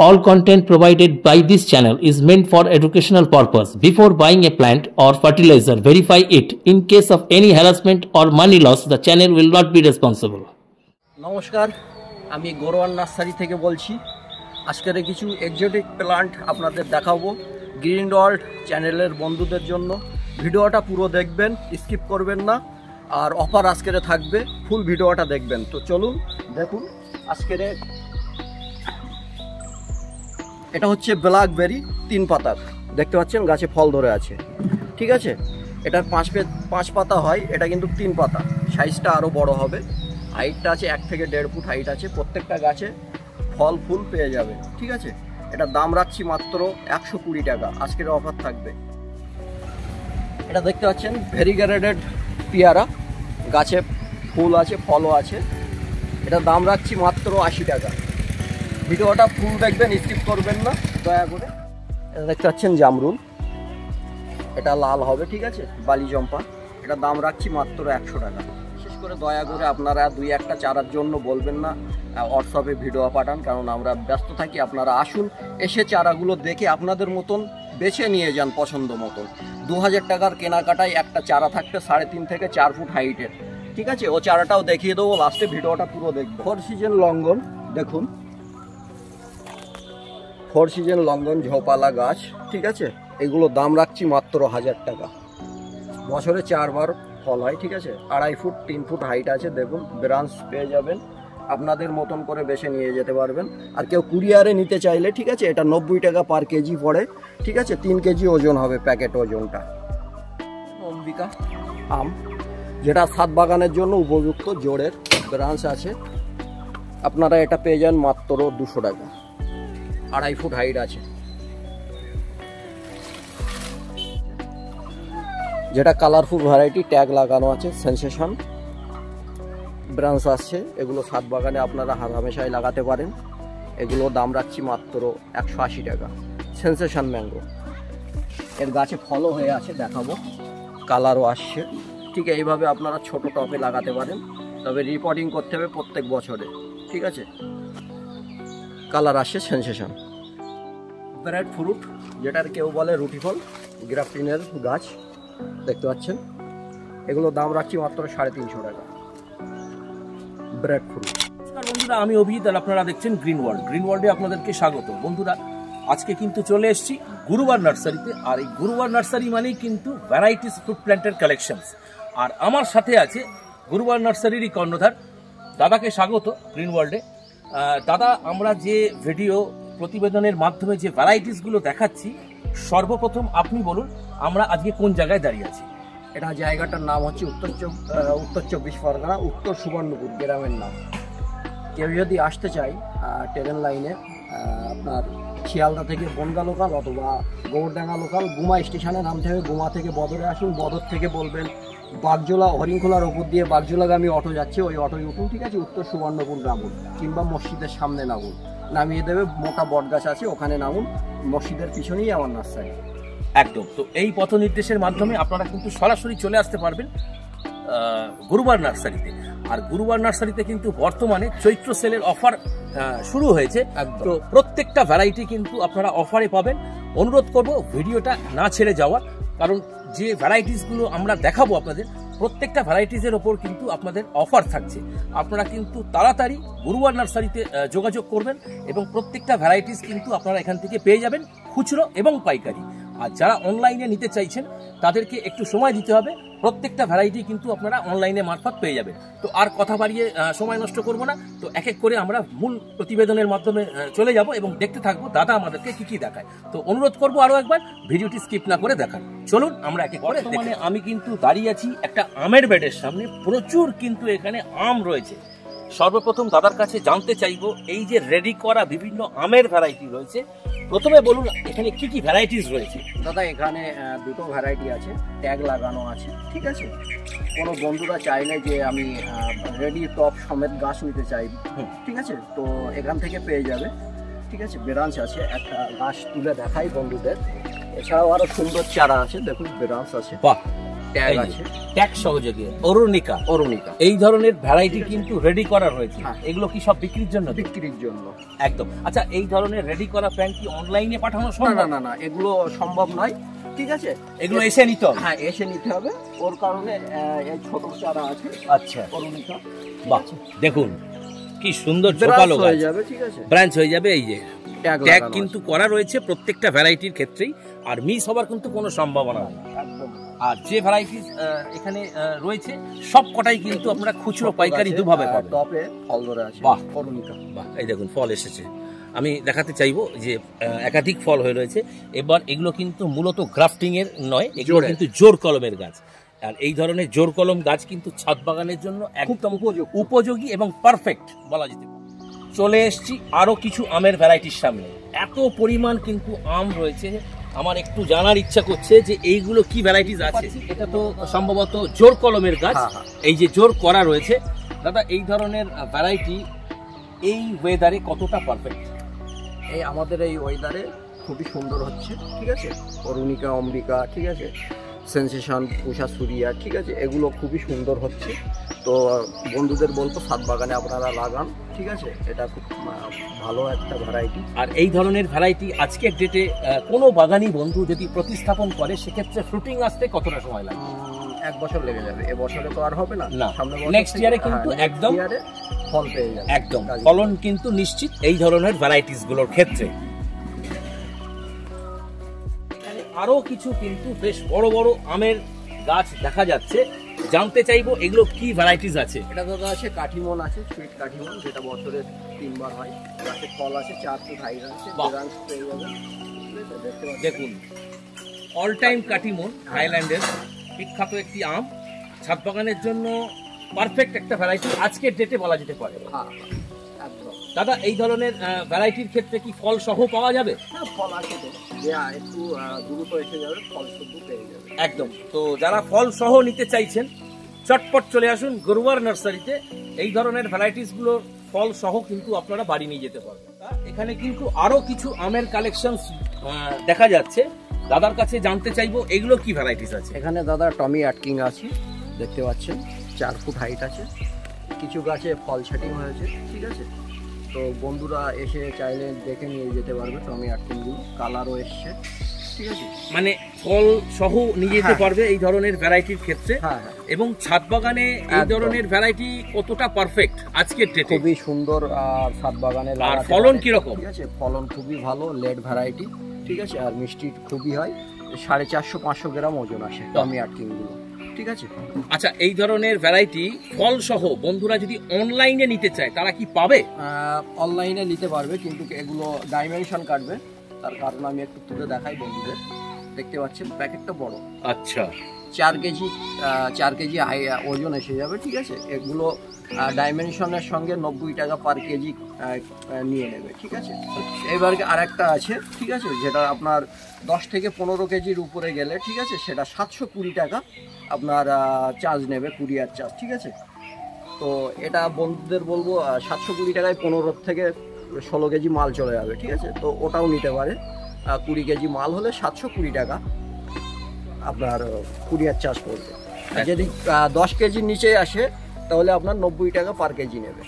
All content provided by this channel is meant for educational purpose. Before buying a plant or fertilizer, verify it. In case of any harassment or money loss, the channel will not be responsible. নমস্কার, আমি গোরওয়ান nursery থেকে বলছি। আজকের কিছু exotic plant আপনাদের দেখাবো green world চ্যানেলের বন্ধুদের জন্য। ভিডিওটা পুরো দেখবেন, স্কিপ করবেন না। আর অফার আজকের থাকবে, ফুল ভিডিওটা দেখবেন। তো চলুন দেখুন। আজকের এটা হচ্ছে ব্ল্যাকবেরি 3 পাতার, দেখতে পাচ্ছেন গাছে ফল ধরে আছে, ঠিক আছে। এটার 5 পাতা হয়, এটা কিন্তু 3 পাতা। সাইজটা আরও বড় হবে। হাইটটা আছে 1 থেকে 1.5 ফুট হাইট আছে। প্রত্যেকটা গাছে ফল ফুল পেয়ে যাবে, ঠিক আছে। এটার দাম রাখছি মাত্র 120 টাকা, আজকের অফার থাকবে। এটা দেখতে পাচ্ছেন ভেরিগেটেড পেয়ারা, গাছে ফুল আছে, ফলও আছে। এটার দাম রাখছি মাত্র 80 টাকা। ভিডিওটা ফুল দেখবেন, স্কিপ করবেন না দয়া করে। এটা দেখতে পাচ্ছেন জামরুল, এটা লাল হবে, ঠিক আছে, বালি চম্পা। এটার দাম রাখছি মাত্র 100 টাকা। বিশেষ করে দয়া করে আপনারা 2-1টা চারার জন্য বলবেন না হোয়াটসঅ্যাপে ভিডিও পাঠান, কারণ আমরা ব্যস্ত থাকি। আপনারা আসুন, এসে চারাগুলো দেখে আপনাদের মতন বেছে নিয়ে যান পছন্দ মতন। 2000 টাকার কেনাকাটায় একটা চারা থাকবে 3.5 থেকে 4 ফুট হাইটের, ঠিক আছে। ও চারাটাও দেখিয়ে দেবো লাস্টে, ভিডিওটা পুরো দেখবো। 4 সিজন লঙ্ঘন দেখুন, 4 সিজন লঙ্ঘন ঝোপালা গাছ, ঠিক আছে। এগুলো দাম রাখছি মাত্র 1000 টাকা। বছরে 4 বার ফল হয়, ঠিক আছে। 2.5 ফুট 3 ফুট হাইট আছে। দেখুন ব্রাঞ্চ পেয়ে যাবেন, আপনাদের মতন করে বেছে নিয়ে যেতে পারবেন। আর কেউ কুরিয়ারে নিতে চাইলে, ঠিক আছে, এটা 90 টাকা পার কেজি পড়ে, ঠিক আছে। 3 কেজি ওজন হবে প্যাকেট ওজনটা। অম্বিকা আম, যেটা ছাদ বাগানের জন্য উপযুক্ত, জোড়ের ব্রাঞ্চ আছে। আপনারা এটা পেয়ে যান মাত্র 200 টাকা। 2.5 ফুট হাইট আছে। যেটা কালারফুল ভ্যারাইটি, ট্যাগ লাগানো আছে, সেন্সেশন ব্রাঞ্চ আসছে। এগুলো ছাদ বাগানে আপনারা হামেশাই লাগাতে পারেন। এগুলো দাম রাখছি মাত্র 180 টাকা। সেন্সেশন ম্যাঙ্গো, এর গাছে ফলও হয়ে আছে, দেখাবো, কালারও আসছে, ঠিক আছে। এইভাবে আপনারা ছোট টবে লাগাতে পারেন, তবে রিপোর্টিং করতে হবে প্রত্যেক বছরে, ঠিক আছে। কালার আসছে সেন্সেশন। ব্রেড ফ্রুট, যেটার কেউ বলে রুটি ফল, গ্রাফটিনের গাছ, দেখতে পাচ্ছেন। এগুলো দাম রাখছি মাত্র 350 টাকা। Bread fruit. বন্ধুরা, আমি অভিজিৎ আর আপনারা দেখছেন গ্রিন ওয়ার্ল্ড। গ্রিন ওয়ার্ল্ডে আপনাদেরকে স্বাগত। বন্ধুরা, আজকে কিন্তু চলে এসেছি গুরুবার নার্সারিতে। আর এই গুরুবার নার্সারি মানেই কিন্তু ভ্যারাইটিস ফ্রুট প্ল্যান্টের কালেকশনস। আর আমার সাথে আছে গুরুবার নার্সারিরই কর্ণধার, দাদাকে স্বাগত গ্রিন ওয়ার্ল্ডে। দাদা, আমরা যে ভিডিও প্রতিবেদনের মাধ্যমে যে ভ্যারাইটিসগুলো দেখাচ্ছি, সর্বপ্রথম আপনি বলুন আমরা আজকে কোন জায়গায় দাঁড়িয়ে আছি। এটা জায়গাটার নাম হচ্ছে উত্তর 24 পরগনা, উত্তর সুবর্ণপুর গ্রামের নাম। কেউ যদি আসতে চাই ট্রেন লাইনে, আপনার শিয়ালদা থেকে বনগা লোকাল অথবা গৌরডাঙ্গা লোকাল, গুমা স্টেশনে নামতে হবে। গুমা থেকে বদরে আসুন, বদর থেকে বলবেন বাগজোলা, হরিণখোলার ওপর দিয়ে বাগজোলাগামী অটো যাচ্ছে, ওই অটোয় উঠুন, ঠিক আছে। উত্তর সুবর্ণপুর নামুন, কিংবা মসজিদের সামনে নামুন, নামিয়ে দেবে। মোটা বটগাছ আছে, ওখানে নামুন। মসজিদের পিছনেই আমার নার্সারি। একদম। তো এই পথ নির্দেশের মাধ্যমে আপনারা কিন্তু সরাসরি চলে আসতে পারবেন গুরুবার নার্সারিতে। আর গুরুবার নার্সারিতে কিন্তু বর্তমানে চৈত্র সেলের অফার শুরু হয়েছে। তো প্রত্যেকটা ভ্যারাইটি কিন্তু আপনারা অফারে পাবেন। অনুরোধ করব ভিডিওটা না ছেড়ে যাওয়ার, কারণ যে ভ্যারাইটিসগুলো আমরা দেখাবো আপনাদের, প্রত্যেকটা ভ্যারাইটিসের ওপর কিন্তু আপনাদের অফার থাকছে। আপনারা কিন্তু তাড়াতাড়ি গুরুবার নার্সারিতে যোগাযোগ করবেন এবং প্রত্যেকটা ভ্যারাইটিস কিন্তু আপনারা এখান থেকে পেয়ে যাবেন, খুচরো এবং পাইকারি। আর যারা অনলাইনে নিতে চাইছেন তাদেরকে একটু সময় দিতে হবে। প্রত্যেকটা ভ্যারাইটি কিন্তু আপনারা অনলাইনে মারফত পেয়ে যাবেন। তো আর কথা বাড়িয়ে সময় নষ্ট করব না, তো এক এক করে আমরা মূল প্রতিবেদনের মাধ্যমে চলে যাব এবং দেখতে থাকবো দাদা আমাদেরকে কি কি দেখায়। তো অনুরোধ করব আরো একবার ভিডিওটি স্কিপ না করে দেখান। চলুন আমরা এক এক করে। মানে আমি কিন্তু দাঁড়িয়ে আছি একটা আমের বেডের সামনে। প্রচুর কিন্তু এখানে আম রয়েছে। সর্বপ্রথম দাদার কাছে জানতে চাইবো, এই যে রেডি করা বিভিন্ন আমের ভ্যারাইটি রয়েছে, প্রথমে বলুন এখানে কি কি ভ্যারাইটিস রয়েছে। দাদা, এখানে 2টো ভ্যারাইটি আছে, ট্যাগ লাগানো আছে, ঠিক আছে। কোনো বন্ধুরা চাইলে যে আমি রেডি টপ সমেত গাছ নিতে চাই, ঠিক আছে, তো এখান থেকে পেয়ে যাবে, ঠিক আছে। ব্রাঞ্চ আছে, একটা গাছ তুলে দেখাই বন্ধুদের। এছাড়াও আরো সুন্দর চারা আছে, দেখুন ব্রাঞ্চ আছে। বাহ, ট্যাগ আছে, ট্যাগ সহযোগী অরুণিকা। এই ধরনের ভ্যারাইটি কিন্তু রেডি করা রয়েছে। এগুলো কি সব বিক্রির জন্য? বিক্রির জন্য একদম। আচ্ছা, এই ধরনের রেডি করা প্যান্ট কি অনলাইনে পাঠানো সম্ভব? না, এগুলো সম্ভব নয়, ঠিক আছে। এগুলো এসে নিতে হবে? হ্যাঁ, এসে নিতে হবে। ওর কারণে এই ছোট চারা আছে। আচ্ছা, অরুণিকা। বাহ, দেখুন কি সুন্দর ঝোপালো গাছ, হয়ে যাবে, ঠিক আছে, ব্রাঞ্চ হয়ে যাবে। এই যে ট্যাগ কিন্তু করা রয়েছে প্রত্যেকটা ভ্যারাইটির ক্ষেত্রেই, আর মিস হবার কিন্তু কোনো সম্ভাবনা নেই। আর যে ভ্যারাইটি এখানে রয়েছে সব কটাই কিন্তু আপনারা খুচরো পাইকারি দুভাবে পাবেন। টপে ফল ধরে আছে। বাহ, অরুণিকা, বাহ, এই দেখুন ফল এসেছে। আমি দেখাতে চাইবো যে একাধিক ফল হয়ে রয়েছে। এবার এগুলো কিন্তু মূলত গ্রাফটিং এর নয়, এগুলো কিন্তু জোর কলমের গাছ। আর এই ধরনের জোর কলম গাছ কিন্তু ছাদ বাগানের জন্য একদম উপযোগী এবং পারফেক্ট বলা যেতে পারে। চলে এসছি আরো কিছু আমের ভ্যারাইটির সামনে। এত পরিমাণ কিন্তু আম রয়েছে, আমার একটু জানার ইচ্ছা করছে যে এইগুলো কি ভ্যারাইটিস আছে। এটা তো সম্ভবত জোর কলমের গাছ। এই যে জোর করা রয়েছে, দাদা এই ধরনের ভ্যারাইটি এই ওয়েদারে কতটা পারফেক্ট? এই আমাদের এই ওয়েদারে খুবই সুন্দর হচ্ছে, ঠিক আছে। অরুণিকা, অম্বিকা, ঠিক আছে, সেন্সেশন, পুষা, সুরিয়া, ঠিক আছে, এগুলো খুবই সুন্দর হচ্ছে। তো বন্ধুদের বলবো ছাদ বাগানে আপনারা লাগান, ঠিক আছে, এটা খুব ভালো একটা ভ্যারাইটি। আর এই ধরনের ভ্যারাইটি আজকের ডেটে কোনো বাগানি বন্ধু যদি প্রতিস্থাপন করে সেক্ষেত্রে ফ্রুটিং আসতে কতটা সময় লাগে? 1 বছর লেগে যাবে। এবছরে তো আর হবে না, সামনে নেক্সট ইয়ারে কিন্তু একদম ফল পেয়ে যাবে, একদম ফলন কিন্তু নিশ্চিত এই ধরনের ভ্যারাইটিস গুলোর ক্ষেত্রে। আরো কিছু কিন্তু বেশ বড় বড় আমের গাছ দেখা যাচ্ছে, জানতে চাইবো এগুলো কি ভ্যারাইটিস আছে। এটা দাদা আছে কাঠিমন আছে, সুইট কাঠিমন, যেটা বছরে 3 বার হয়। গাছে ফল আছে 4 ফুট হাইট আছে, ব্রাঞ্চ পেয়ে যাবে। দেখুন অল টাইম কাঠিমন থাইল্যান্ডের বিখ্যাত একটি আম, ছাদ বাগানের জন্য পারফেক্ট একটা ভ্যারাইটি আজকের ডেটে বলা যেতে পারে। দাদা এই ধরনের ভ্যারাইটির ক্ষেত্রে কি ফল সহ পাওয়া যাবে? হ্যাঁ, ফল আছে তো, একটু দ্রুত এসে যাবে, ফল শুদ্ধ পেয়ে যাবে একদম। তো যারা ফল সহ নিতে চাইছেন চটপট চলে আসুন গরুয়ার নার্সারিতে। এই ধরনের ভ্যারাইটিস গুলো ফল সহ কিন্তু আপনারা বাড়ি নিয়ে যেতে পারবেন। এখানে কিন্তু আরো কিছু আমের কালেকশন দেখা যাচ্ছে, দাদার কাছে জানতে চাইবো এগুলো কি ভ্যারাইটিস আছে। এখানে দাদা টমি আটকিং আছে, দেখতে পাচ্ছেন 4 ফুট হাইট আছে। কিছু গাছে ফল সেটিং হয়েছে, ঠিক আছে। তো বন্ধুরা এসে চাইলে দেখে নিয়ে যেতে পারবে টমি আটকিংগুলো, কালারও এসছে, ঠিক আছে। মানে ফল সহ নিয়ে যেতে পারবে এই ধরনের ভ্যারাইটির ক্ষেত্রে। এবং ছাদ বাগানে এই ধরনের ভ্যারাইটি কতটা পারফেক্ট আজকের ডেটে? খুবই সুন্দর। আর ছাদ বাগানে আর ফলন কি রকম? ঠিক আছে, ফলন খুবই ভালো, লেট ভ্যারাইটি, ঠিক আছে। আর মিষ্টি খুবই হয়, 450-500 গ্রাম ওজন আসে টমি আটকিংগুলো, ঠিক আছে। আচ্ছা, এই ধরনের ভ্যারাইটি ফল সহ বন্ধুরা যদি অনলাইনে নিতে চায় তারা কি পাবে? অনলাইনে নিতে পারবে, কিন্তু এগুলো ডাইমেনশন কাটবে। তার কারণ আমি একটু তুলে দেখাই বন্ধুদের। দেখতে পাচ্ছেন প্যাকেটটা বড়। আচ্ছা, 4 কেজি ওজন এসে যাবে, ঠিক আছে। এগুলো ডাইমেনশনের সঙ্গে 90 টাকা পার কেজি নিয়ে নেবে, ঠিক আছে। এবার আরেকটা আছে, ঠিক আছে, যেটা আপনার 10 থেকে 15 কেজির উপরে গেলে, ঠিক আছে, সেটা 720 টাকা আপনার চার্জ নেবে, কুরিয়ার চার্জ, ঠিক আছে। তো এটা বন্ধুদের বলবো 720 টাকায় 15 থেকে 16 কেজি মাল চলে যাবে, ঠিক আছে। তো ওটাও নিতে পারে। 20 কেজি মাল হলে 720 টাকা আপনার কুরিয়ার চার্জ পড়বে। আর যদি 10 কেজির নিচে আসে তাহলে আপনার 90 টাকা পার কেজি নেবে।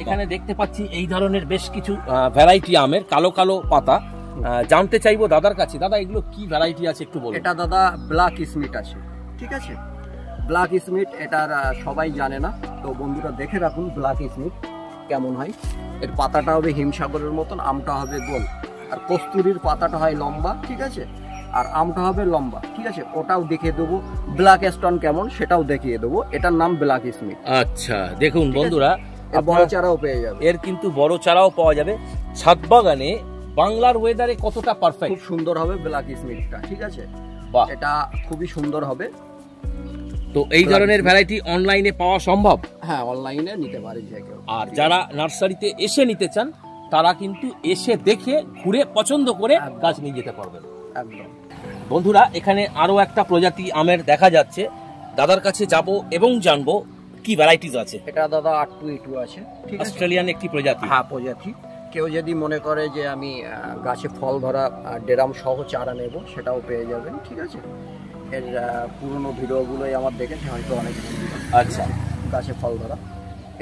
এখানে দেখতে পাচ্ছি এই ধরনের বেশ কিছু ভ্যারাইটি আমের কালো কালো পাতা। জানতে চাইবো দাদার কাছে, দাদা এগুলো কি ভ্যারাইটি আছে একটু বলুন। এটা দাদা ব্ল্যাক স্মিথ আছে, ঠিক আছে। ব্ল্যাক স্মিথ এটার সবাই জানে না, তো বন্ধুরা দেখে রাখুন ব্ল্যাক স্মিথ কেমন হয়। এর পাতাটা হবে হিমসাগরের মতন, আমটা হবে গোল। আর কস্তুরীর পাতাটা হয় লম্বা, ঠিক আছে, আর আমটা হবে লম্বা, ঠিক আছে। ওটাও দেখিয়ে দেবো। ব্ল্যাক স্টোন কেমন সেটাও দেখিয়ে দেবো। এটার নাম ব্ল্যাক স্মিথ। আচ্ছা, দেখুন বন্ধুরা, বড় চারাও পেয়ে যাবে। এর কিন্তু বড় চারাও পাওয়া যাবে। ছাদ বাগানে বাংলার ওয়েদারে কতটা পারফেক্ট, খুব সুন্দর হবে ব্ল্যাক স্মিথটা, ঠিক আছে। এটা খুবই সুন্দর হবে। তো এই ধরনের ভ্যারাইটি অনলাইনে পাওয়া সম্ভব? হ্যাঁ, অনলাইনে নিতে পারে যে কেউ। আর যারা নার্সারিতে এসে নিতে চান তারা কিন্তু এসে দেখে ঘুরে পছন্দ করে গাছ নিয়ে যেতে পারবেন। একদম। বন্ধুরা, এখানে আরো একটা প্রজাতি আমের দেখা যাচ্ছে, দাদার কাছে যাব এবং জানবো কি ভ্যারাইটিস আছে। এটা দাদা 822 আছে, ঠিক আছে। অস্ট্রেলিয়ান একটি প্রজাতি। হ্যাঁ, প্রজাতি। কেউ যদি মনে করে যে আমি গাছে ফল ধরা ডেরাম সহ চারা নেব, সেটাও পেয়ে যাবেন, ঠিক আছে। এর পুরনো ভিডিওগুলোই আমার দেখেছে হয়তো অনেক বন্ধুরা। আচ্ছা, গাছে ফল ধরা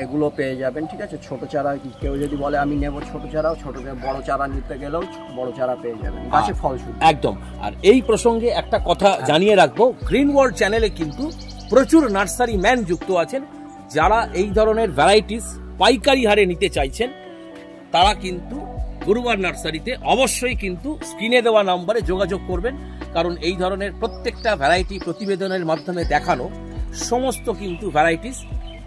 এগুলো পেয়ে যাবেন, ঠিক আছে। ছোট চারা কেউ যদি বলে আমি নেব ছোট চারাও, বড় চারা নিতে গেলেও বড় চারা পেয়ে যাবেন, গাছে ফল শুধু। একদম। আর এই প্রসঙ্গে একটা কথা জানিয়ে রাখবো, গ্রিন ওয়ার্ল্ড চ্যানেলে কিন্তু প্রচুর নার্সারি ম্যান যুক্ত আছেন। যারা এই ধরনের ভ্যারাইটিস পাইকারি হারে নিতে চাইছেন তারা কিন্তু গুরুবার নার্সারিতে অবশ্যই কিন্তু স্ক্রিনে দেওয়া নম্বরে যোগাযোগ করবেন, কারণ এই ধরনের প্রত্যেকটা ভ্যারাইটি প্রতিবেদনের মাধ্যমে দেখানো সমস্ত কিন্তু ভ্যারাইটিস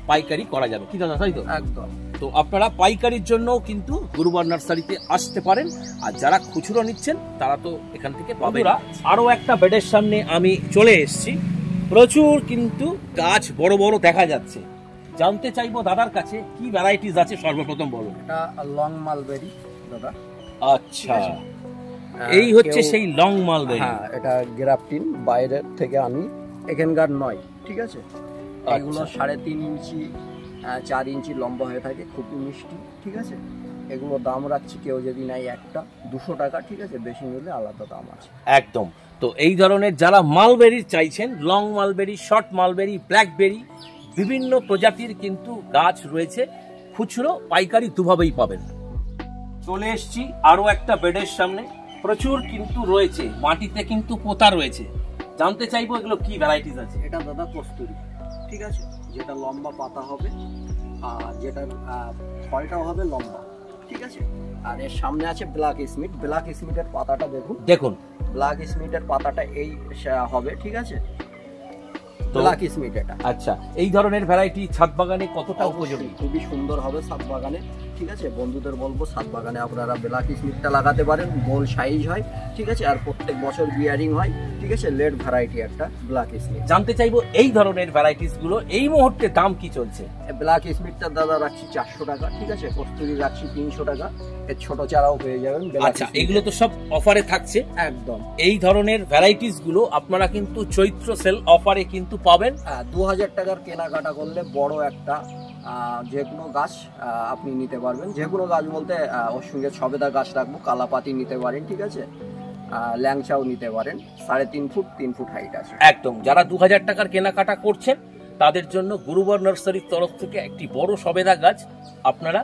পাইকারি করা যাবে। কি দাদা, তাই তো? একদম। তো আপনারা পাইকারির জন্য কিন্তু গুরুবার নার্সারিতে আসতে পারেন, আর যারা খুচরো নিচ্ছেন তারা তো এখান থেকে পাবেন। আরো একটা বেডের সামনে আমি চলে এসেছি, প্রচুর কিন্তু গাছ বড় বড় দেখা যাচ্ছে। জানতে চাইবো দাদার কাছে কি ভ্যারাইটিস আছে, সর্বপ্রথম বলুন। এটা লং মালবেরি দাদা। আচ্ছা, এই হচ্ছে সেই লং মালবেরি। হ্যাঁ, এটা গ্রাফটিন বাইরের থেকে আনি, এখানকার নয়, ঠিক আছে। এগুলো 3.5 ইঞ্চি 4 ইঞ্চি লম্বা হয়ে থাকে, খুব মিষ্টি, ঠিক আছে। এগুলো দাম রাখছি কেউ যদি নাই একটা 200 টাকা, ঠিক আছে। বেশি নিলে আলাদা দাম আছে। একদম। তো এই ধরনের যারা মালবেরি চাইছেন, long mulberry, short mulberry, blackberry, বিভিন্ন প্রজাতির কিন্তু গাছ রয়েছে, খুচরো পাইকারি দুভাবেই পাবেন। চলে এসছি আরো একটা বেডের সামনে, প্রচুর কিন্তু রয়েছে, মাটিতে কিন্তু পোতা রয়েছে। জানতে চাইবো এগুলো কি ভ্যারাইটিস আছে। এটা দাদা কস্তুরি, ঠিক আছে, যেটা লম্বা পাতা হবে আর যেটার ফলটাও হবে লম্বা, ঠিক আছে। আর এর সামনে আছে ব্ল্যাক স্মিথ। ব্ল্যাক স্মিথের পাতাটা দেখুন, ব্ল্যাক স্মিথের পাতাটা এই হবে, ঠিক আছে। ব্ল্যাক স্মিথ এটা। আচ্ছা, এই ধরনের ভ্যারাইটি ছাদ বাগানে কতটা উপযোগী? খুবই সুন্দর হবে ছাদ বাগানে, ঠিক আছে। বন্ধুদের বলবো ছাদ বাগানে আপনারা ব্ল্যাক স্মিথটা লাগাতে পারেন, গোল সাইজ হয়, ঠিক আছে। আর প্রত্যেক বছর বিয়ারিং হয়, ঠিক আছে। লেট ভ্যারাইটি একটা ব্ল্যাক স্মিথ। জানতে চাইবো এই ধরনের ভ্যারাইটিস গুলো এই মুহূর্তে দাম কি চলছে? ব্ল্যাক স্মিথটা দাদা রাখছি 400 টাকা, ঠিক আছে। কস্তুরি রাখছি 300 টাকা। এর ছোট চারাও পেয়ে যাবেন। আচ্ছা, এগুলো তো সব অফারে থাকছে। একদম। এই ধরনের ভ্যারাইটিস গুলো আপনারা কিন্তু চৈত্র সেল অফারে কিন্তু পাবেন। 2000 টাকার কেনাকাটা করলে বড় একটা যে কোনো গাছ আপনি নিতে পারবেন। যে কোনো গাছ বলতে ওর সঙ্গে সবেদা গাছ রাখবো, কালাপাতি নিতে পারেন, ঠিক আছে। ল্যাংচাও নিতে পারেন। 3.5 ফুট 3 ফুট হাইট আছে। একদম। যারা 2000 টাকার কেনাকাটা করছেন তাদের জন্য গুরুবার নার্সারির তরফ থেকে একটি বড় সবেদা গাছ আপনারা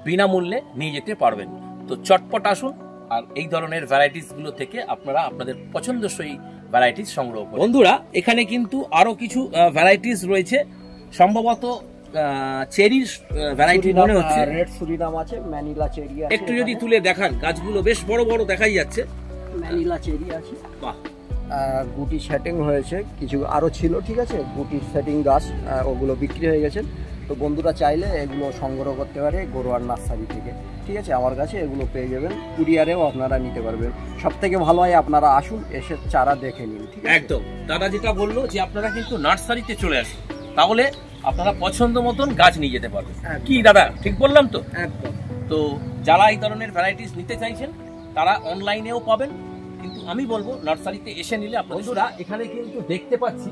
বিনামূল্যে নিয়ে যেতে পারবেন। তো চটপট আসুন আর এই ধরনের ভ্যারাইটিস গুলো থেকে আপনারা আপনাদের পছন্দসই ভ্যারাইটিস সংগ্রহ করুন। বন্ধুরা, এখানে কিন্তু আরো কিছু ভ্যারাইটিস রয়েছে, সম্ভবত চেরির ভ্যারাইটি মনে হচ্ছে। রেড সুরিনাম আছে, ম্যানিলা চেরি আছে। একটু যদি তুলে দেখান, গাছগুলো বেশ বড় বড় দেখাই যাচ্ছে। ম্যানিলা চেরি আছে। বাহ। গুটি সেটিং হয়েছে, কিছু আরো ছিল, ঠিক আছে। গুটির সেটিং গাছ ওগুলো বিক্রি হয়ে গেছে। তো বন্ধুরা চাইলে এগুলো সংগ্রহ করতে পারে গরুয়ার নার্সারি থেকে, ঠিক আছে। আমার কাছে এগুলো পেয়ে যাবেন, কুরিয়ারেও আপনারা নিতে পারবেন। সব থেকে ভালো হয় আপনারা আসুন, এসে চারা দেখে নিন, ঠিক আছে। একদম। দাদা যেটা বললো যে আপনারা কিন্তু নার্সারিতে চলে আসুন, তাহলে আপনারা পছন্দ মতন গাছ নিয়ে যেতে পারবেন। কি দাদা, ঠিক বললাম তো? একদম। তো যারা এই ধরনের ভ্যারাইটিস নিতে চাইছেন তারা অনলাইনেও পাবেন, কিন্তু আমি বলবো নার্সারিতে এসে নিলে। বন্ধুরা, এখানে কিন্তু দেখতে পাচ্ছি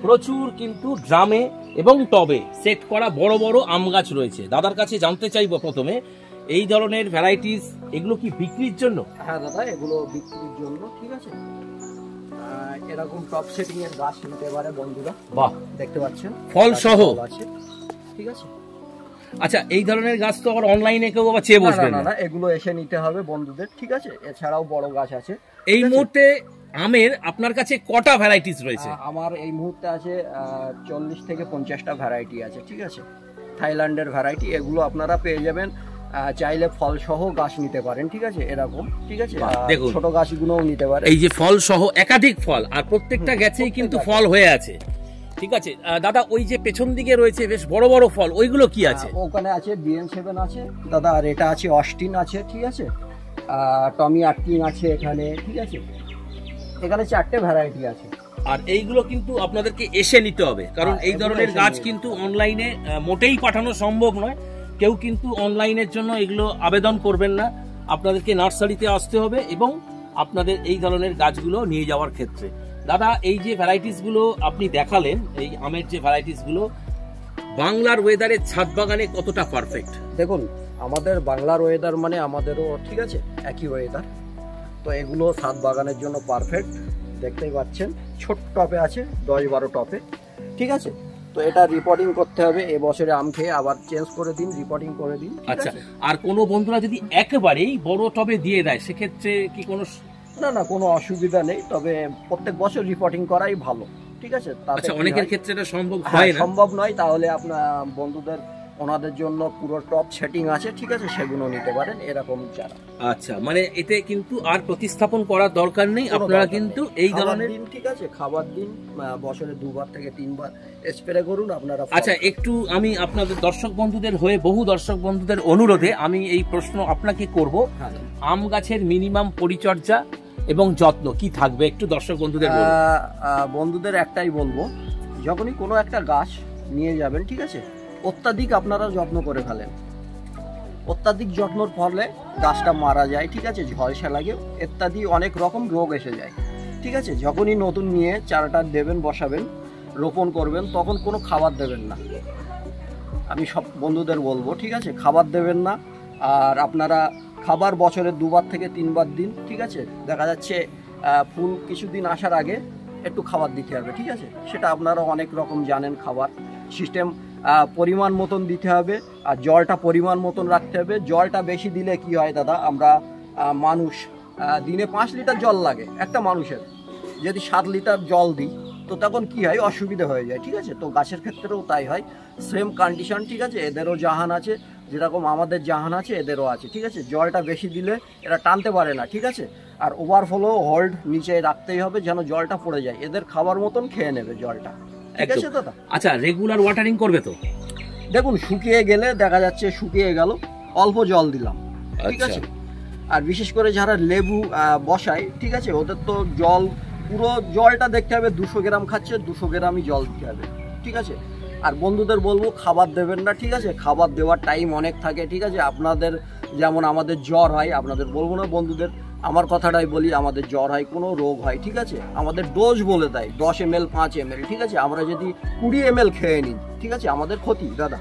প্রচুর কিন্তু ড্রামে এবং টবে সেট করা বড় বড় আম গাছ রয়েছে। দাদার কাছে জানতে চাইবো প্রথমে, এই ধরনের ভ্যারাইটিস এগুলো কি বিক্রির জন্য? হ্যাঁ দাদা, এগুলো বিক্রির জন্য, ঠিক আছে। এরকম টপ সেটিং এর গাছ নিতে পারে বন্ধুরা। বাহ, দেখতে পাচ্ছেন ফল সহ আছে, ঠিক আছে। আচ্ছা, এই ধরনের গাছ তো আবার অনলাইনে কেউ আবার চেয়ে বসবে না, এগুলো এসে নিতে হবে বন্ধুদের, ঠিক আছে। এছাড়াও বড় গাছ আছে। এই মুহূর্তে আমের আপনার কাছে কটা ভ্যারাইটিস রয়েছে? আমার এই মুহূর্তে আছে 40 থেকে 50টা ভ্যারাইটি আছে, ঠিক আছে। থাইল্যান্ডের ভ্যারাইটি, এগুলো আপনারা পেয়ে যাবেন। চাইলে ফল সহ গাছ নিতে পারেন, ঠিক আছে। এরকম, ঠিক আছে। ছোট গাছগুলোও নিতে পারেন। এই যে ফল সহ একাধিক ফল, আর প্রত্যেকটা গাছেই কিন্তু ফল হয়ে আছে, ঠিক আছে। দাদা, ওই যে পেছন দিকে রয়েছে বেশ বড় বড় ফল, ওইগুলো কি আছে? ওখানে আছে BN7 আছে দাদা, আর এটা আছে অস্টিন আছে, ঠিক আছে। টমি আটকিং আছে এখানে, ঠিক আছে। এখানে 4টে ভ্যারাইটি আছে। আর এইগুলো কিন্তু আপনাদেরকে এসে নিতে হবে, কারণ এই ধরনের গাছ কিন্তু অনলাইনে মোটেই পাঠানো সম্ভব নয়। কেউ কিন্তু অনলাইনের জন্য এগুলো আবেদন করবেন না, আপনাদেরকে নার্সারিতে আসতে হবে এবং আপনাদের এই ধরনের গাছগুলো নিয়ে যাওয়ার ক্ষেত্রে। দাদা, এই যে ভ্যারাইটিস গুলো আপনি দেখালেন, এই আমের যে ভ্যারাইটিস গুলো, বাংলার ওয়েদারে ছাদ বাগানে কতটা পারফেক্ট? দেখুন, আমাদের বাংলার ওয়েদার মানে আমাদেরও, ঠিক আছে, একই ওয়েদার। তো এগুলো ছাদ বাগানের জন্য পারফেক্ট। দেখতেই পাচ্ছেন ছোট টপে আছে, 10-12 টপে, ঠিক আছে। তো এটা রিপোর্টিং করতে হবে, এবছরে আম খেয়ে আবার চেঞ্জ করে দিন, রিপোর্টিং করে দিন। আচ্ছা, আর কোনো বন্ধুরা যদি একেবারেই বড় টবে দিয়ে দেয় সেক্ষেত্রে কি কোনো? না, কোনো অসুবিধা নেই, তবে প্রত্যেক বছর রিপোর্টিং করাই ভালো, ঠিক আছে। আচ্ছা, অনেকের ক্ষেত্রে এটা সম্ভব হয় না, সম্ভব নয়, তাহলে আপনার বন্ধুদের ওনাদের জন্য পুরো টপ সেটিং আছে, ঠিক আছে, সেগুলো নিতে পারেন, এরকম চারা। আচ্ছা, মানে এতে কিন্তু আর প্রতিস্থাপন করার দরকার নেই, আপনারা কিন্তু এই ধরনের দিন, ঠিক আছে, খাবার দিন, বছরে 2 থেকে 3 বার স্প্রে করুন আপনারা। আচ্ছা, একটু আমি আপনাদের দর্শক বন্ধুদের হয়ে, বহু দর্শক বন্ধুদের অনুরোধে আমি এই প্রশ্ন আপনাকে করব, আম গাছের মিনিমাম পরিচর্যা এবং যত্ন কি থাকবে একটু দর্শক বন্ধুদের বন্ধুদের একটাই বলবো, যখনই কোনো একটা গাছ নিয়ে যাবেন, ঠিক আছে, অত্যাধিক আপনারা যত্ন করে ফেলেন, অত্যাধিক যত্নর ফলে গাছটা মারা যায়, ঠিক আছে, ঝলসা লাগে ইত্যাদি অনেক রকম রোগ এসে যায়, ঠিক আছে। যখনই নতুন নিয়ে চারাটা দেবেন, বসাবেন, রোপণ করবেন, তখন কোনো খাবার দেবেন না, আমি সব বন্ধুদের বলবো, ঠিক আছে, খাবার দেবেন না। আর আপনারা খাবার বছরে 2 থেকে 3 দিন, ঠিক আছে। দেখা যাচ্ছে ফুল কিছুদিন আসার আগে একটু খাবার দিতে হবে, ঠিক আছে, সেটা আপনারা অনেক রকম জানেন, খাবার সিস্টেম পরিমাণ মতন দিতে হবে, আর জলটা পরিমাণ মতন রাখতে হবে। জলটা বেশি দিলে কি হয় দাদা, আমরা মানুষ দিনে 5 লিটার জল লাগে একটা মানুষের, যদি 7 লিটার জল দিই তো তখন কি হয়, অসুবিধা হয়ে যায়, ঠিক আছে। তো গাছের ক্ষেত্রেও তাই হয়, সেম কন্ডিশন, ঠিক আছে, এদেরও জাহান আছে, যেরকম আমাদের জাহান আছে এদেরও আছে, ঠিক আছে। জলটা বেশি দিলে এরা টানতে পারে না, ঠিক আছে। আর ওভারফ্লো হোল্ড নিচে রাখতেই হবে, যেন জলটা পড়ে যায়, এদের খাবার মতন খেয়ে নেবে জলটা, ঠিক আছে দাদা। আচ্ছা, রেগুলার ওয়াটারিং করবে তো? দেখুন, শুকিয়ে গেলে দেখা যাচ্ছে শুকিয়ে গেল, অল্প জল দিলাম, ঠিক আছে। আর বিশেষ করে যারা লেবু বসায়, ঠিক আছে, ওদের তো জল, পুরো জলটা দেখতে হবে, 200 গ্রাম খাচ্ছে 200 গ্রামই জল দিতে হবে, ঠিক আছে। আর বন্ধুদের বলবো খাবার দেবেন না, ঠিক আছে, খাবার দেওয়ার টাইম অনেক থাকে, ঠিক আছে। আপনাদের যেমন আমাদের জ্বর হয়, আপনাদের বলবো না বন্ধুদের, আমার কথাটাই বলি, আমাদের জ্বর হয়, কোনো রোগ হয়, ঠিক আছে, আমাদের ডোজ বলে দেয় 10 ml 5 ml, ঠিক আছে। আমরা যদি 20 ml খেয়ে নিই, ঠিক আছে, আমাদের ক্ষতি দাদা,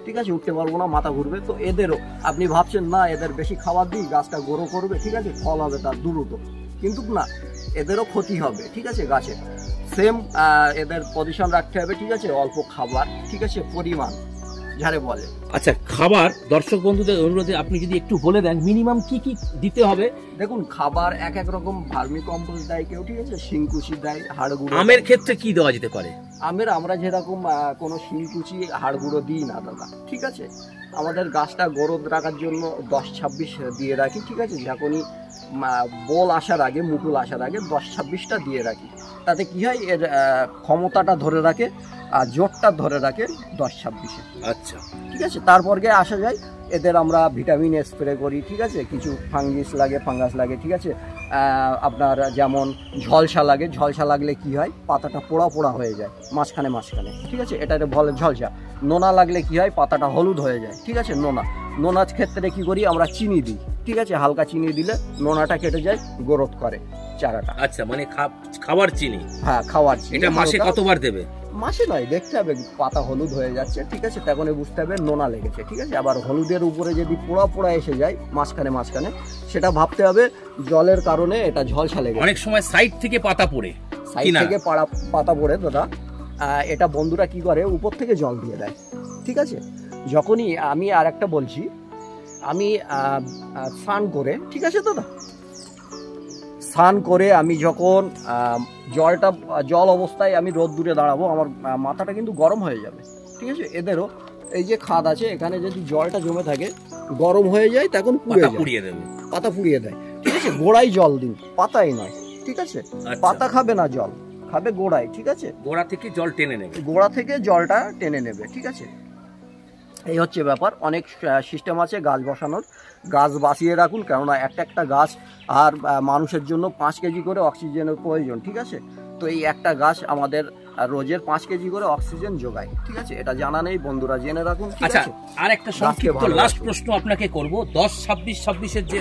ঠিক আছে, উঠতে পারবো না, মাথা ঘুরবে। তো এদেরও আপনি ভাবছেন না এদের বেশি খাবার দিই গাছটা গ্রো করবে, ঠিক আছে, ফল হবে তার দ্রুত, কিন্তু না, এদেরও ক্ষতি হবে, ঠিক আছে। গাছে সেম এদের পজিশন রাখতে হবে, ঠিক আছে, অল্প খাবার, ঠিক আছে, পরিমাণ যারে বলে। আচ্ছা, খাবার দর্শক বন্ধুদের অনুরোধে আপনি যদি একটু বলে দেন মিনিমাম কি কি দিতে হবে। দেখুন, খাবার এক এক রকম, ভার্মি কম্পোস্ট দেয় কেউ, ঠিক আছে, শিংকুচি দেয়, হাড় গুঁড়ো। আমের ক্ষেত্রে কি দেওয়া যেতে পারে? আমরা যেরকম কোনো শিংকুচি হাড় গুঁড়ো দিই না দাদা, ঠিক আছে। আমাদের গাছটা গরদ রাখার জন্য 10-26 দিয়ে রাখি, ঠিক আছে, যখনই বল আসার আগে, মুকুল আসার আগে 10-26টা দিয়ে রাখি, তাতে কি হয়, এর ক্ষমতাটা ধরে রাখে আর জোরটা ধরে রাখে 10-26-এ। আচ্ছা, ঠিক আছে। তারপর গিয়ে আসা যায়, এদের আমরা ভিটামিন স্প্রে করি, ঠিক আছে, কিছু ফাঙ্গাস লাগে, ঠিক আছে। আপনার যেমন ঝলসা লাগে, ঝলসা লাগলে কি হয়, পাতাটা পোড়া হয়ে যায় মাঝখানে, ঠিক আছে, এটাতে বলে ঝলসা। নোনা লাগলে কি হয়, পাতাটা হলুদ হয়ে যায়, ঠিক আছে। নোনার ক্ষেত্রে কি করি, আমরা চিনি দিই, ঠিক আছে, হালকা চিনি দিলে নোনাটা কেটে যায়, গ্রোথ করে চারাটা। আচ্ছা, মানে খাবার চিনি? হ্যাঁ, খাবার চিনি। এটা মাসে কতবার দেবে? মাসে নয়, দেখতে হবে পাতা হলুদ হয়ে যাচ্ছে, ঠিক আছে, তখনই বুঝতে হবে নোনা লেগেছে, ঠিক আছে। আবার হলুদের উপরে যদি পোড়া এসে যায় মাঝখানে, সেটা ভাবতে হবে জলের কারণে এটা ঝলসা লেগেছে। অনেক সময় সাইড থেকে পাতা পড়ে, পাতা পড়ে দাদা, এটা বন্ধুরা কি করে, উপর থেকে জল দিয়ে দেয়, ঠিক আছে। যখনই আমি আর একটা বলছি, আমি স্নান করে, ঠিক আছে দাদা, স্নান করে আমি যখন জল অবস্থায় আমি রোদ্দুরে দাঁড়াবো, আমার মাথাটা কিন্তু গরম হয়ে যাবে, ঠিক আছে। এদেরও এই যে খাদ আছে, এখানে যদি জলটা জমে থাকে, গরম হয়ে যায়, তখন পাতা পুড়িয়ে দেয়, ঠিক আছে। গোড়ায় জল দিন, পাতাই নয়, ঠিক আছে। পাতা খাবে না, জল খাবে গোড়ায়, ঠিক আছে। গোড়া থেকে জল টেনে নেবে, গোড়া থেকে জলটা টেনে নেবে, ঠিক আছে। এই হচ্ছে ব্যাপার। অনেক সিস্টেম আছে গাছ বসানোর, গাছ বাঁচিয়ে রাখুন, কেননা একটা গাছ আর মানুষের জন্য 5 কেজি করে অক্সিজেনের প্রয়োজন, ঠিক আছে। তো এই একটা গাছ আমাদের রোজের 5 কেজি করে অক্সিজেন যোগায়, ঠিক আছে, এটা জানা নেই, বন্ধুরা জেনে রাখুন। আচ্ছা, আর একটা সংক্ষিপ্ত লাস্ট প্রশ্ন আপনাকে করব, 10-26-26-এর যে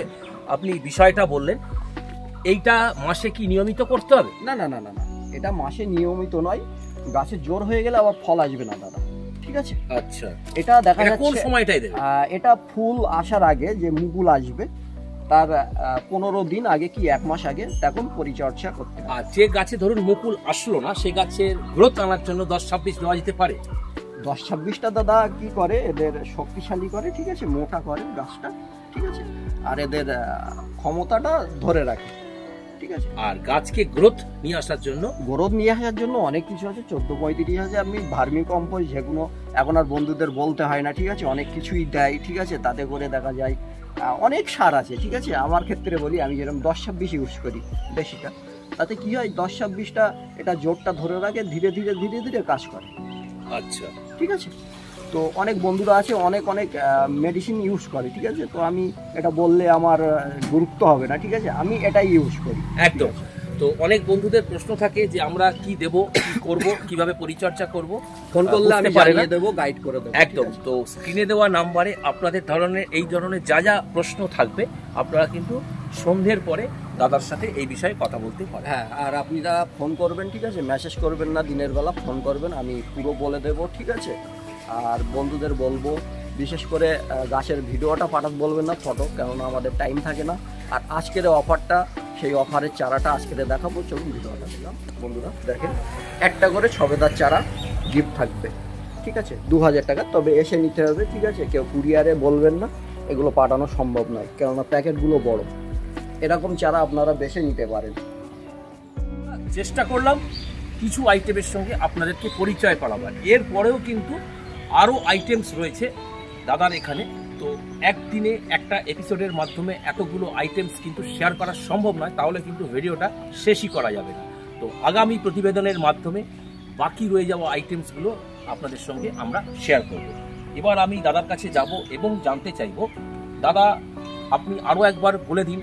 আপনি বিষয়টা বললেন, এইটা মাসে কি নিয়মিত করতে হবে? না, এটা মাসে নিয়মিত নয়, গাছের জোর হয়ে গেলে আবার ফল আসবে না দাদা, ঠিক আছে। আচ্ছা, এটা দেখা যাচ্ছে কোন সময়টাই দেবে, এটা ফুল আসার আগে যে মুকুল আসবে, তার 15 দিন আগে কি 1 মাস আগে তখন পরিচর্যা করতে হবে। আর যে গাছে ধরুন মুকুল আসলো না, সেই গাছের গ্রোথ আনার জন্য 10-26 দেওয়া যেতে পারে। 10-26টা দাদা কি করে, এদের শক্তিশালী করে, ঠিক আছে, মোটা করে গাছটা, ঠিক আছে, আর এদের ক্ষমতাটা ধরে রাখে, ঠিক আছে। আর গাছকে গ্রোথ নিয়ে আসার জন্য অনেক কিছু আছে। 14-35 হাজার আপনি ভার্মি কম্পোস্ট, যেগুলো এখন আর বন্ধুদের বলতে হয় না, ঠিক আছে, অনেক কিছুই দেয়, ঠিক আছে, তাতে করে দেখা যায় অনেক সার আছে, ঠিক আছে। আমার ক্ষেত্রে বলি, আমি যেরকম 10-26 ইউজ করি বেশিটা, তাতে কি হয় 10-26টা এটা জোরটা ধরে রাখে, ধীরে ধীরে ধীরে ধীরে কাজ করে। আচ্ছা, ঠিক আছে। তো অনেক বন্ধুরা আছে অনেক মেডিসিন ইউজ করে, ঠিক আছে, তো আমি এটা বললে আমার গুরুত্ব হবে না, ঠিক আছে, আমি এটাই ইউজ করি। একদম। তো অনেক বন্ধুদের প্রশ্ন থাকে যে আমরা কি দেব, কি করব, কিভাবে পরিচর্যা করব, ফোন করলে আমি জানিয়ে দেব, গাইড করে দেব। একদম। তো স্ক্রিনে দেওয়া নাম্বারে আপনাদের এই ধরনের যা যা প্রশ্ন থাকবে, আপনারা কিন্তু সন্ধ্যের পরে দাদার সাথে এই বিষয়ে কথা বলতে পারেন। হ্যাঁ, আর আপনারা ফোন করবেন, ঠিক আছে, মেসেজ করবেন না, দিনের বেলা ফোন করবেন, আমি পুরো বলে দেব, ঠিক আছে। আর বন্ধুদের বলবো বিশেষ করে গাছের ভিডিওটা পাঠাতে বলবেন না, ফটো, কেননা আমাদের টাইম থাকে না। আর আজকের অফারটা, সেই অফারের চারাটা আজকে দেখাবো, চলুন ভিডিওটা দিলাম। বন্ধুরা দেখেন, একটা করে ছবেদার চারা গিফট থাকবে, ঠিক আছে, 2000 টাকা, তবে এসে নিতে হবে, ঠিক আছে। কেউ কুরিয়ারে বলবেন না, এগুলো পাঠানো সম্ভব নয়, কেননা প্যাকেটগুলো বড়। এরকম চারা আপনারা বেছে নিতে পারেন। চেষ্টা করলাম কিছু আইটেমের সঙ্গে আপনাদেরকে পরিচয় করাবার, এরপরেও কিন্তু আরও আইটেমস রয়েছে দাদার এখানে। তো একদিনে একটা এপিসোডের মাধ্যমে এতগুলো আইটেমস কিন্তু শেয়ার করা সম্ভব নয়, তাহলে কিন্তু ভিডিওটা শেষই করা যাবে না। তো আগামী প্রতিবেদনের মাধ্যমে বাকি রয়ে যাওয়া আইটেমসগুলো আপনাদের সঙ্গে আমরা শেয়ার করব। এবার আমি দাদার কাছে যাব এবং জানতে চাইব, দাদা আপনি আরও একবার বলে দিন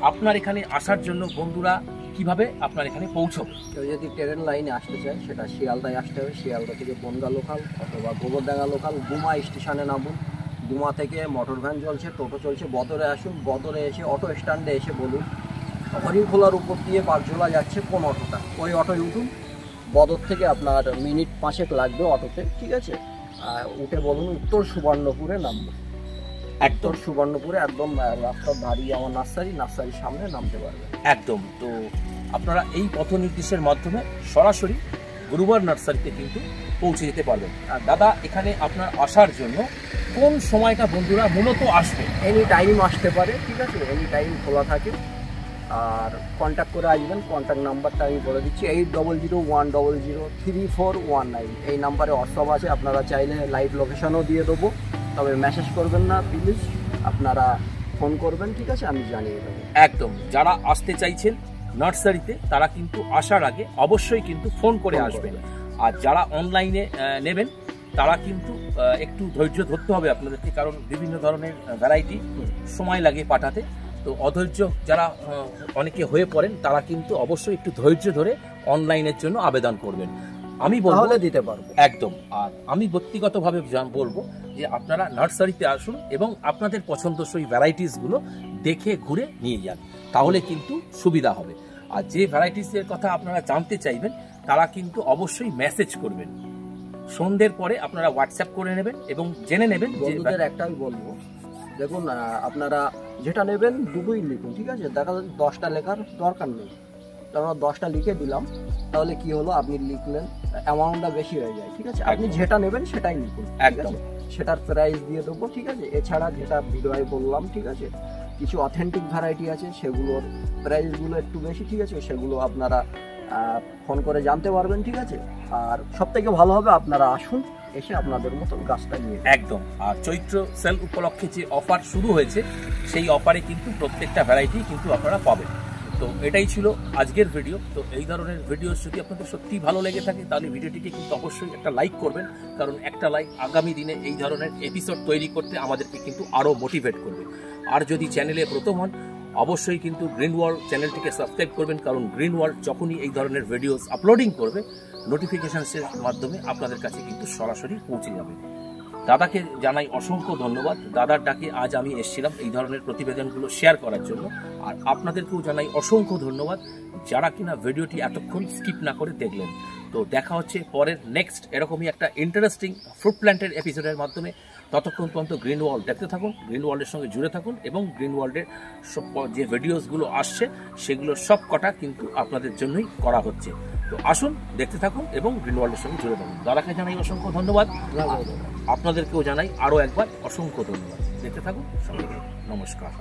আপনার এখানে আসার জন্য বন্ধুরা কিভাবে আপনার এখানে পৌঁছবে। কেউ যদি ট্রেন লাইনে আসতে চায়, সেটা শিয়ালদায় আসতে হবে, শিয়ালদা থেকে বনগা লোকাল অথবা গোবরডাঙ্গা লোকাল, গুমা স্টেশনে নামুন, গুমা থেকে মোটর ভ্যান চলছে, টোটো চলছে, বদরে আসুন, বদরে এসে অটো স্ট্যান্ডে এসে বলুন হরিণখোলার উপর দিয়ে পাঁচজোলা যাচ্ছে কোন অটোটা, ওই অটোয় উঠুন। বদর থেকে আপনার মিনিট 5 লাগবে অটোতে, ঠিক আছে। উঠে বলুন উত্তর সুবর্ণপুরে নামবো, একদম সুবর্ণপুরে একদম রাস্তার দাঁড়িয়ে আমার নার্সারির সামনে নামতে পারবে। একদম। তো আপনারা এই পথ নির্দেশের মাধ্যমে সরাসরি গুরুবার নার্সারিতে কিন্তু পৌঁছে যেতে পারবেন। আর দাদা এখানে আপনার আসার জন্য কোন সময়টা বন্ধুরা মূলত আসবে? এনি টাইম আসতে পারে, ঠিক আছে, এনি টাইম খোলা থাকে। আর কন্ট্যাক্ট করে আসবেন, কন্ট্যাক্ট নাম্বারটা আমি বলে দিচ্ছি 8001003419। এই নাম্বারে হোয়াটসঅ্যাপ আছে, আপনারা চাইলে লাইভ লোকেশনও দিয়ে দেবো, তবে মেসেজ করবেন না প্লিজ, আপনারা ফোন করবেন, ঠিক আছে, আমি জানিয়ে দেবো। একদম। যারা আসতে চাইছেন নার্সারিতে তারা কিন্তু আসার আগে অবশ্যই কিন্তু ফোন করে আসবেন। আর যারা অনলাইনে নেবেন তারা কিন্তু একটু ধৈর্য ধরতে হবে আপনাদেরকে, কারণ বিভিন্ন ধরনের ভ্যারাইটি সময় লাগে পাঠাতে। তো অধৈর্য যারা অনেকে হয়ে পড়েন তারা কিন্তু অবশ্যই একটু ধৈর্য ধরে অনলাইনের জন্য আবেদন করবেন, আমি বলবো দিতে পারবো। একদম। আর আমি ব্যক্তিগতভাবে বলবো যে আপনারা নার্সারিতে আসুন এবং আপনাদের পছন্দসই ভ্যারাইটিসগুলো দেখে ঘুরে নিয়ে যান, তাহলে কিন্তু সুবিধা হবে। আর যে ভ্যারাইটিসের কথা আপনারা জানতে চাইবেন তারা কিন্তু অবশ্যই মেসেজ করবেন, সন্ধ্যের পরে আপনারা হোয়াটসঅ্যাপ করে নেবেন এবং জেনে নেবেন। বন্ধুদের একটাই বলবো, দেখুন আপনারা যেটা নেবেন দুটোই লিখুন, ঠিক আছে, দেখা যাচ্ছে 10টা লেখার দরকার নেই, আমরা 10টা লিখে দিলাম, তাহলে কি হলো, আপনি লিখলেন অ্যামাউন্টটা বেশি হয়ে যায়, ঠিক আছে। আপনি যেটা নেবেন সেটাই লিখুন, একদম, সেটার প্রাইস দিয়ে দেবো, ঠিক আছে। এছাড়া যেটা ভিডিওয় বললাম, ঠিক আছে, কিছু অথেন্টিক ভ্যারাইটি আছে, সেগুলোর প্রাইসগুলো একটু বেশি, ঠিক আছে, সেগুলো আপনারা ফোন করে জানতে পারবেন, ঠিক আছে। আর সব থেকে ভালো হবে আপনারা আসুন, এসে আপনাদের মতন গাছটা নিয়ে। একদম। আর চৈত্র সেল উপলক্ষে যে অফার শুরু হয়েছে, সেই অফারে কিন্তু প্রত্যেকটা ভ্যারাইটি কিন্তু আপনারা পাবেন। তো এটাই ছিল আজকের ভিডিও। তো এই ধরনের ভিডিও যদি আপনাদের সত্যিই ভালো লেগে থাকে তাহলে ভিডিওটিকে কিন্তু অবশ্যই একটা লাইক করবেন, কারণ একটা লাইক আগামী দিনে এই ধরনের এপিসোড তৈরি করতে আমাদেরকে কিন্তু আরও মোটিভেট করবে। আর যদি চ্যানেলে প্রথম হন অবশ্যই কিন্তু গ্রিন ওয়ার্ল্ড চ্যানেলটিকে সাবস্ক্রাইব করবেন, কারণ গ্রিন ওয়ার্ল্ড যখনই এই ধরনের ভিডিওস আপলোডিং করবে নোটিফিকেশনসের মাধ্যমে আপনাদের কাছে কিন্তু সরাসরি পৌঁছে যাবে। দাদাকে জানাই অসংখ্য ধন্যবাদ, দাদার ডাকে আজ আমি এসেছিলাম এই ধরনের প্রতিবেদনগুলো শেয়ার করার জন্য। আর আপনাদেরকেও জানাই অসংখ্য ধন্যবাদ যারা কিনা ভিডিওটি এতক্ষণ স্কিপ না করে দেখলেন। তো দেখা হচ্ছে পরের নেক্সট এরকমই একটা ইন্টারেস্টিং ফ্রুট প্ল্যান্টের এপিসোডের মাধ্যমে। ততক্ষণ পর্যন্ত গ্রিন ওয়ার্ল্ড দেখতে থাকুন, গ্রিন ওয়ার্ল্ডের সঙ্গে জুড়ে থাকুন এবং গ্রিন ওয়ার্ল্ডের সব যে ভিডিওসগুলো আসছে সেগুলো সব কটা কিন্তু আপনাদের জন্যই করা হচ্ছে। তো আসুন দেখতে থাকুন এবং গ্রিন ওয়ার্ল্ডের সঙ্গে জুড়ে থাকুন। দাদাকে জানাই অসংখ্য ধন্যবাদ, আপনাদেরকেও জানাই আরও একবার অসংখ্য ধন্যবাদ। দেখতে থাকুন সবাইকে নমস্কার।